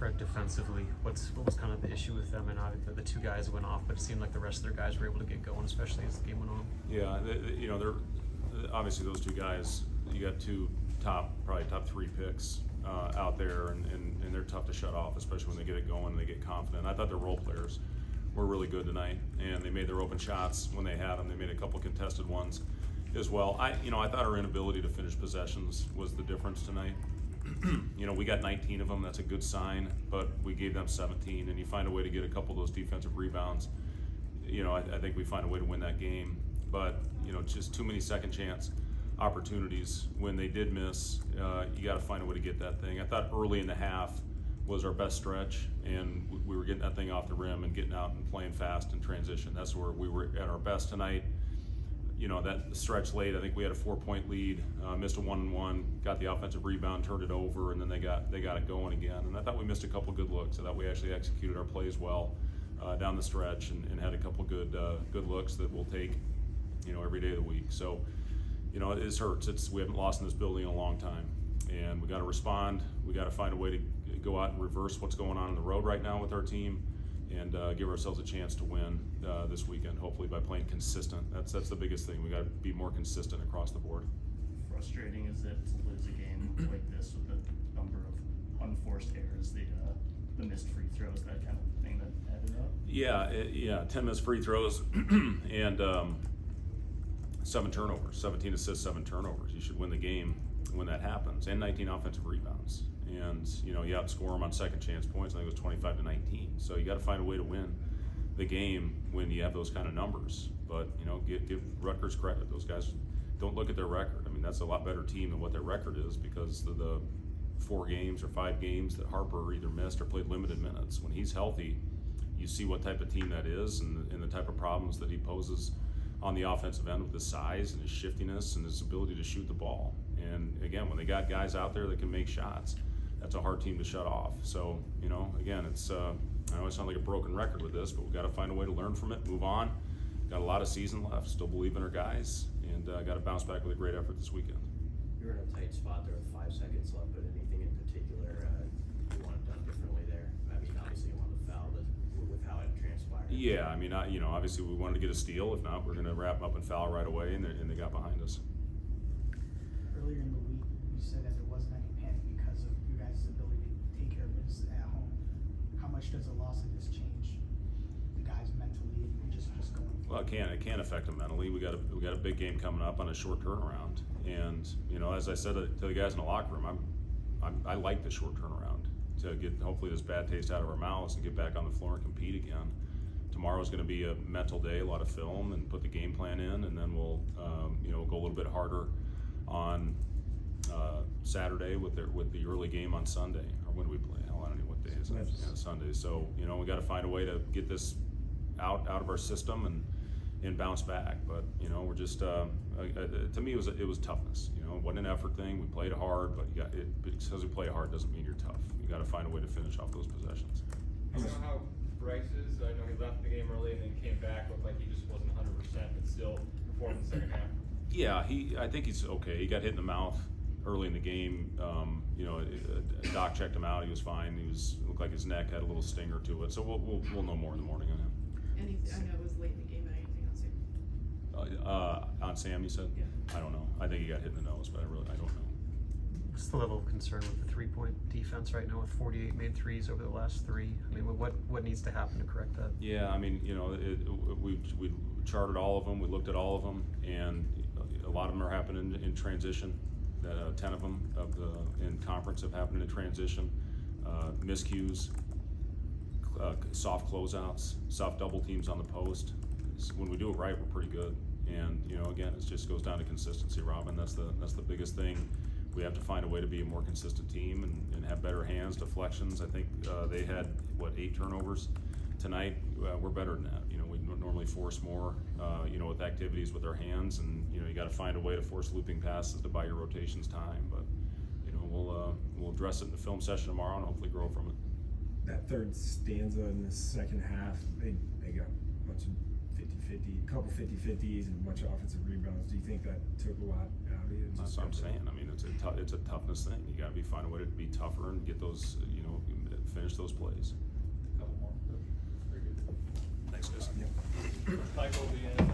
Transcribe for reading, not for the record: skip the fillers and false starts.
Fred, defensively, what was kind of the issue with them? And the two guys went off, but it seemed like the rest of their guys were able to get going, especially as the game went on. Yeah, they're obviously those two guys. You got two probably top three picks out there, and they're tough to shut off, especially when they get it going and they get confident. I thought their role players were really good tonight, and they made their open shots when they had them. They made a couple contested ones as well. I thought our inability to finish possessions was the difference tonight. We got 19 of them. That's a good sign, but we gave them 17, and you find a way to get a couple of those defensive rebounds. I think we find a way to win that game, but just too many second chance opportunities. When they did miss, you got to find a way to get that thing. I thought early in the half was our best stretch, and we were getting that thing off the rim and getting out and playing fast in transition. That's where we were at our best tonight. That stretch late, I think we had a 4-point lead, missed a 1-on-1, got the offensive rebound, turned it over, and then they got it going again. And I thought we missed a couple good looks. I thought we actually executed our plays well down the stretch and had a couple good looks that we'll take, every day of the week. So, it hurts. We haven't lost in this building in a long time, and we got to respond. We got to find a way to go out and reverse what's going on the road right now with our team, and give ourselves a chance to win this weekend, hopefully by playing consistent. That's the biggest thing. We got to be more consistent across the board. Frustrating is it to lose a game like this with the number of unforced errors, the missed free throws, that kind of thing that added up? Yeah, 10 missed free throws and 7 turnovers, 17 assists, 7 turnovers. You should win the game when that happens, and 19 offensive rebounds. And you outscore them on second chance points. I think it was 25-19. So you got to find a way to win the game when you have those kind of numbers. But give Rutgers credit. Those guys, don't look at their record. I mean, that's a lot better team than what their record is, because of the 4 games or 5 games that Harper either missed or played limited minutes. When he's healthy, you see what type of team that is, and the type of problems that he poses on the offensive end with his size and his shiftiness and his ability to shoot the ball. And again, when they got guys out there that can make shots, that's a hard team to shut off. So, again, it's I always sound like a broken record with this, but we've got to find a way to learn from it, move on. Got a lot of season left, still believe in our guys, and got to bounce back with a great effort this weekend. You're in a tight spot there with 5 seconds left, but anything in particular you want it done differently there? I mean, obviously you want the foul, but with how it transpired. Yeah, I mean, obviously we wanted to get a steal. If not, we're going to wrap up and foul right away, and they got behind us. Earlier in the week, you said that there wasn't any panic because of you guys' ability to take care of business at home. How much does a loss like this change the guys mentally and just going forward? Well, it can affect them mentally. We got a big game coming up on a short turnaround, and as I said to the guys in the locker room, I like the short turnaround to get hopefully this bad taste out of our mouths and get back on the floor and compete again. Tomorrow's going to be a mental day, a lot of film, and put the game plan in, and then we'll go a little bit harder on Saturday with the early game on Sunday. Or when do we play? I don't know what day is it? Yeah, Sunday. So we got to find a way to get this out of our system and bounce back. But we're just to me it was toughness. It wasn't an effort thing. We played hard, but because we play hard doesn't mean you're tough. You got to find a way to finish off those possessions. You know how Bryce is? I know he left the game early and then came back. Looked like he just wasn't 100%, but still performed in the second half. Yeah, I think he's okay. He got hit in the mouth early in the game. Doc checked him out. He was fine. Looked like his neck had a little stinger to it. So we'll know more in the morning on him. I know it was late in the game, but anything on Sam? On Sam, you said? Yeah. I don't know. I think he got hit in the nose, but I don't know. What's the level of concern with the 3-point defense right now with 48 made threes over the last 3? I mean, what needs to happen to correct that? Yeah, I mean, we charted all of them. We looked at all of them, and a lot of them are happening in transition. 10 of them in conference have happened in transition. Miscues, soft closeouts, soft double teams on the post. When we do it right, we're pretty good. And again, it just goes down to consistency, Robin. That's the biggest thing. We have to find a way to be a more consistent team and have better hands, deflections. I think they had 8 turnovers tonight. We're better than that. We normally force more, with activities with our hands, and you got to find a way to force looping passes to buy your rotations time. But we'll address it in the film session tomorrow and hopefully grow from it. That third stanza in the second half, they got a bunch of 50-50, a couple 50-50s and a bunch of offensive rebounds. Do you think that took a lot out everybody. It's That's just what I'm got to- saying. I mean, it's a toughness thing. You gotta find a way to be tougher and get those, finish those plays. Couple more. Very good. Thanks, guys. Yep. Michael will be in